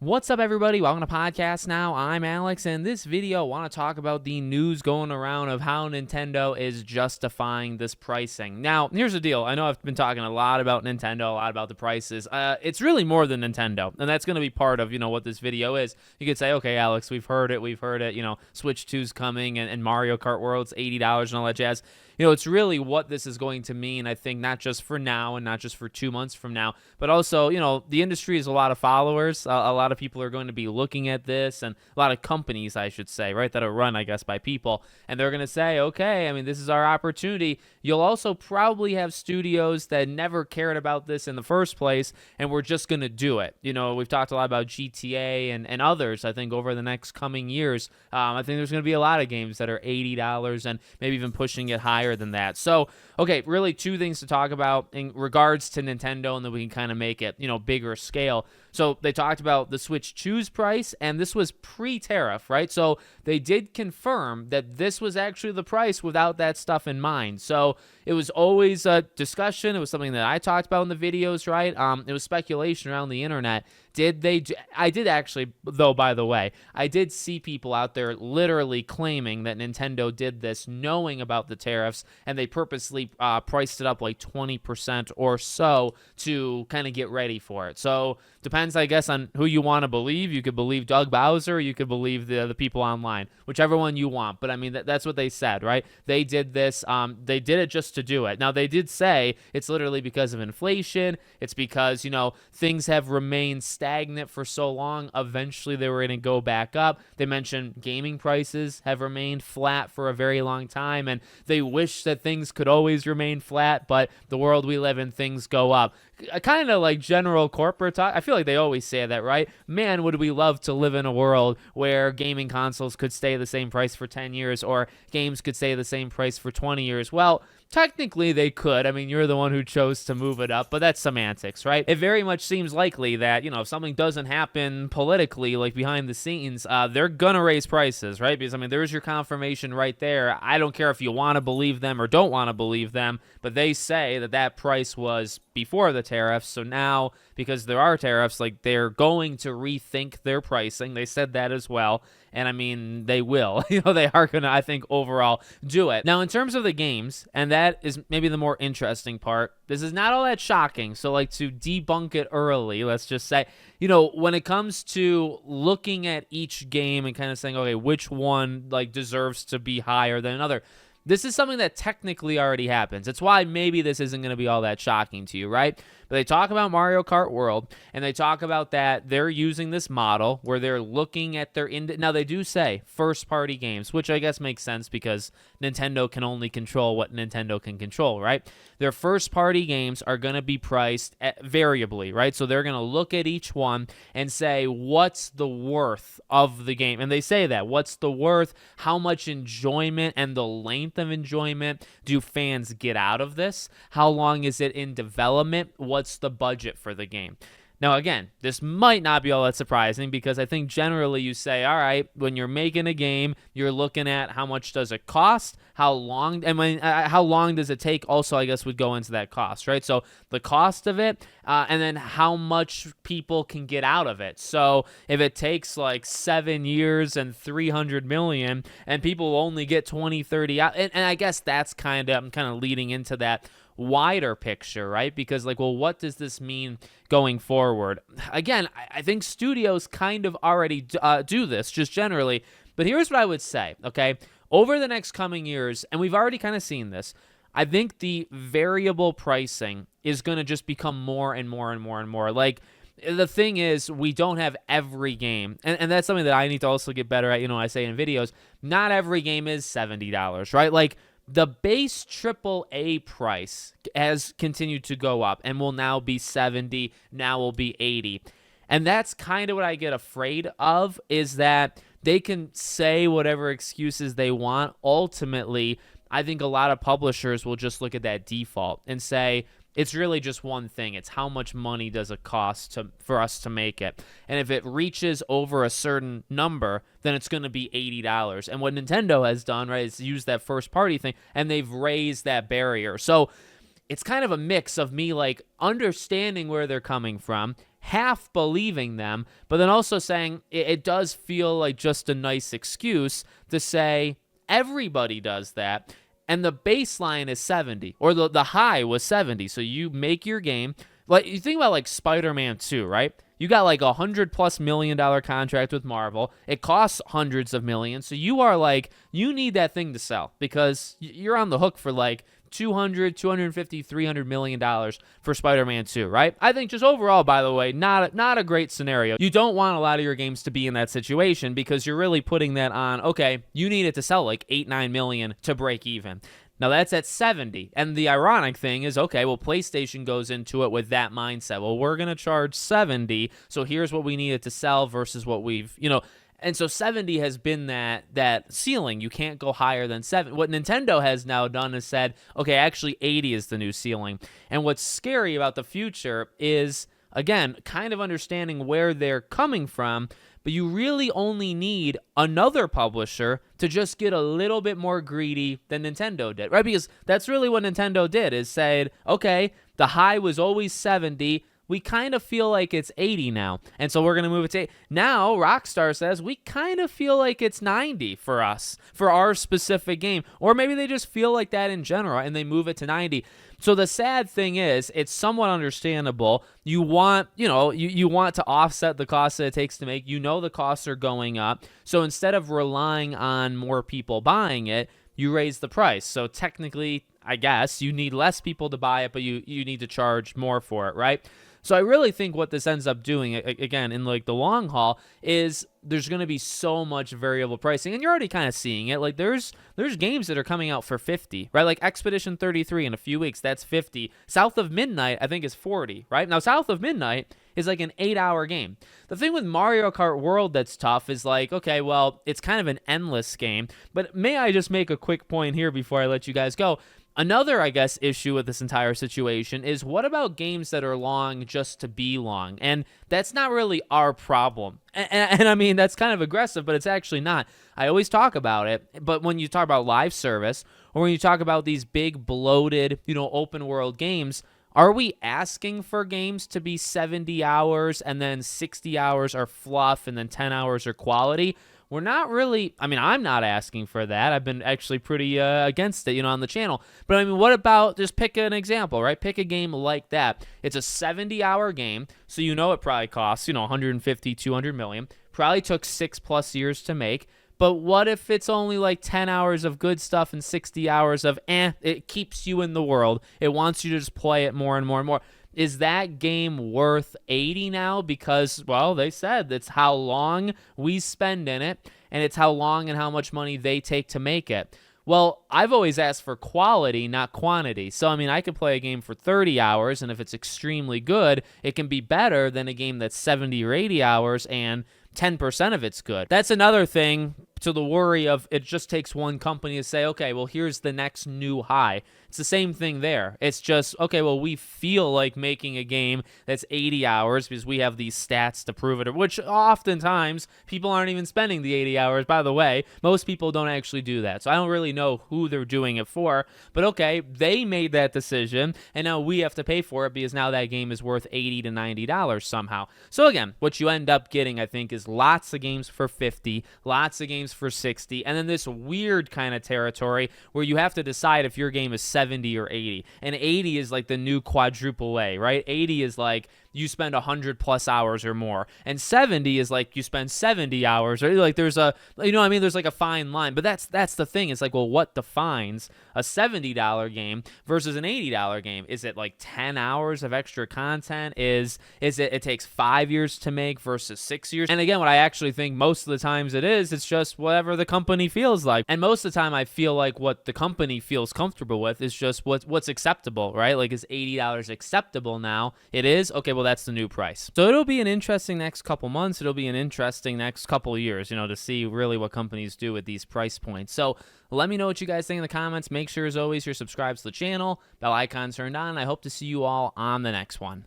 What's up, everybody? Welcome to Podcast Now. I'm Alex, and this video I want to talk about the news going around of how Nintendo is justifying this pricing. Now, here's the deal. I know I've been talking a lot about Nintendo, a lot about the prices. It's really more than Nintendo, and that's going to be part of, what this video is. You could say, okay, Alex, we've heard it, Switch 2's coming, and Mario Kart World's $80 and all that jazz. It's really what this is going to mean, I think, not just for now and not just for 2 months from now, but also, the industry is a lot of followers. A lot of people are going to be looking at this, and a lot of companies, I should say, right, that are run, I guess, by people. And they're going to say, okay, this is our opportunity. You'll also probably have studios that never cared about this in the first place, and we're just going to do it. We've talked a lot about GTA and others, I think, over the next coming years. I think there's going to be a lot of games that are $80 and maybe even pushing it higher than that. So, okay, really two things to talk about in regards to Nintendo, and then we can kind of make it, bigger scale. So they talked about the Switch 2's price, and this was pre-tariff, right? So they did confirm that this was actually the price without that stuff in mind. So it was always a discussion. It was something that I talked about in the videos, right? It was speculation around the internet. I did actually, though, by the way, I did see people out there literally claiming that Nintendo did this knowing about the tariffs, and they purposely priced it up like 20% or so to kind of get ready for it. So depends, I guess, on who you want to believe. You could believe Doug Bowser, or you could believe the people online, whichever one you want. But that's what they said, right? They did this. They did it just to do it. Now, they did say it's literally because of inflation. It's because, things have remained stagnant for so long. Eventually, they were going to go back up. They mentioned gaming prices have remained flat for a very long time, and they wish that things could always remain flat, but the world we live in, things go up. Kind of like general corporate talk. I feel like they always say that, right? Man, would we love to live in a world where gaming consoles could stay the same price for 10 years or games could stay the same price for 20 years. Well, technically they could. You're the one who chose to move it up, but that's semantics, right? It very much seems likely that, if something doesn't happen politically, like behind the scenes, they're going to raise prices, right? Because, there's your confirmation right there. I don't care if you want to believe them or don't want to believe them, but they say that price was before the tariffs. So now, because there are tariffs, like, they're going to rethink their pricing. They said that as well. And they will. They are going to, I think, overall do it. Now, in terms of the games, and that is maybe the more interesting part, this is not all that shocking. So, to debunk it early, let's just say, when it comes to looking at each game and kind of saying, okay, which one, deserves to be higher than another, this is something that technically already happens. It's why maybe this isn't going to be all that shocking to you, right? But they talk about Mario Kart World, and they talk about that they're using this model where they're looking at their... Now, they do say first-party games, which I guess makes sense because Nintendo can only control what Nintendo can control, right? Their first-party games are going to be priced variably, right? So they're going to look at each one and say, what's the worth of the game? And they say that. What's the worth? How much enjoyment and the length of enjoyment do fans get out of this? How long is it in development? What's the budget for the game? Now, again, this might not be all that surprising because I think generally you say, all right, when you're making a game, you're looking at how much does it cost, how long, how long does it take also, I guess, would go into that cost, right? So the cost of it, and then how much people can get out of it. So if it takes 7 years and 300 million and people only get 20, 30 out, and I guess that's I'm kind of leading into that wider picture, right? Because what does this mean going forward? Again, I think studios kind of already do this just generally, but here's what I would say, okay? Over the next coming years, and we've already kind of seen this, I think the variable pricing is going to just become more and more and more and more. The thing is, we don't have every game, and that's something that I need to also get better at, I say in videos, not every game is $70, right? The base AAA price has continued to go up and will now be 70, now will be 80. And that's kind of what I get afraid of, is that they can say whatever excuses they want. Ultimately, I think a lot of publishers will just look at that default and say, it's really just one thing. It's how much money does it cost for us to make it. And if it reaches over a certain number, then it's going to be $80. And what Nintendo has done, right, is use that first party thing, and they've raised that barrier. So it's kind of a mix of me like understanding where they're coming from, half believing them, but then also saying it does feel like just a nice excuse to say everybody does that. And the baseline is 70, or the high was 70. So you make your game. Like, you think about like Spider-Man 2, right? You got like $100+ million contract with Marvel. It costs hundreds of millions. So you are like, you need that thing to sell because you're on the hook for like 250, $300 million for Spider-Man 2, right? I think just overall, by the way, not a great scenario. You don't want a lot of your games to be in that situation because you're really putting that on, okay, you need it to sell like 8-9 million to break even. Now that's at 70. And the ironic thing is, okay, well, PlayStation goes into it with that mindset. Well, we're going to charge 70, so here's what we need it to sell versus what we've, and so 70 has been that ceiling. You can't go higher than 7. What Nintendo has now done is said, okay, actually 80 is the new ceiling. And what's scary about the future is, again, kind of understanding where they're coming from, but you really only need another publisher to just get a little bit more greedy than Nintendo did, right? Because that's really what Nintendo did, is said, okay, the high was always 70. We kind of feel like it's 80 now, and so we're going to move it to 80. Now, Rockstar says we kind of feel like it's 90 for us, for our specific game. Or maybe they just feel like that in general, and they move it to 90. So the sad thing is, it's somewhat understandable. You want, you want to offset the costs that it takes to make. The costs are going up. So instead of relying on more people buying it, you raise the price. So technically, I guess, you need less people to buy it, but you need to charge more for it, right? So I really think what this ends up doing, again, in like the long haul, is there's going to be so much variable pricing, and you're already kind of seeing it. Like there's games that are coming out for 50, right? Like Expedition 33 in a few weeks, that's 50. South of Midnight, I think, is 40, right? Now, South of Midnight is like an 8-hour game. The thing with Mario Kart World that's tough is like, okay, well, it's kind of an endless game. But may I just make a quick point here before I let you guys go? Another, I guess, issue with this entire situation is, what about games that are long just to be long? And that's not really our problem. And I mean, that's kind of aggressive, but it's actually not. I always talk about it, but when you talk about live service, or when you talk about these big, bloated, open world games, are we asking for games to be 70 hours and then 60 hours are fluff and then 10 hours are quality? We're not really, I'm not asking for that. I've been actually pretty against it, on the channel. But I mean, what about, just pick an example, right? Pick a game like that. It's a 70-hour game, so it probably costs, 150, 200 million. Probably took 6+ years to make. But what if it's only like 10 hours of good stuff and 60 hours of it keeps you in the world. It wants you to just play it more and more and more. Is that game worth 80 now? Because, well, they said it's how long we spend in it, and it's how long and how much money they take to make it. Well, I've always asked for quality, not quantity. So, I could play a game for 30 hours, and if it's extremely good, it can be better than a game that's 70 or 80 hours and 10% of it's good. That's another thing to the worry of it just takes one company to say, okay, well, here's the next new high. It's the same thing there. It's just, okay, well, we feel like making a game that's 80 hours because we have these stats to prove it, which oftentimes people aren't even spending the 80 hours. By the way, most people don't actually do that. So I don't really know who they're doing it for, but okay, they made that decision, and now we have to pay for it because now that game is worth $80 to $90 somehow. So again, what you end up getting, I think, is lots of games for 50, lots of games for 60, and then this weird kind of territory where you have to decide if your game is 70 or 80. And 80 is like the new quadruple A, right? 80 is like you spend 100+ hours or more, and 70 is like you spend 70 hours, or like there's a, there's like a fine line. But that's the thing. It's like, well, what defines a $70 game versus an $80 game? Is it like 10 hours of extra content? Is it takes 5 years to make versus 6 years? And again, what I actually think most of the times it's just whatever the company feels like. And most of the time I feel like what the company feels comfortable with is just what's acceptable, right? Like, is $80 acceptable now? It is? Okay, well, that's the new price. So it'll be an interesting next couple months. It'll be an interesting next couple years, to see really what companies do with these price points. So let me know what you guys think in the comments. Make sure, as always, you're subscribed to the channel, bell icon turned on. I hope to see you all on the next one.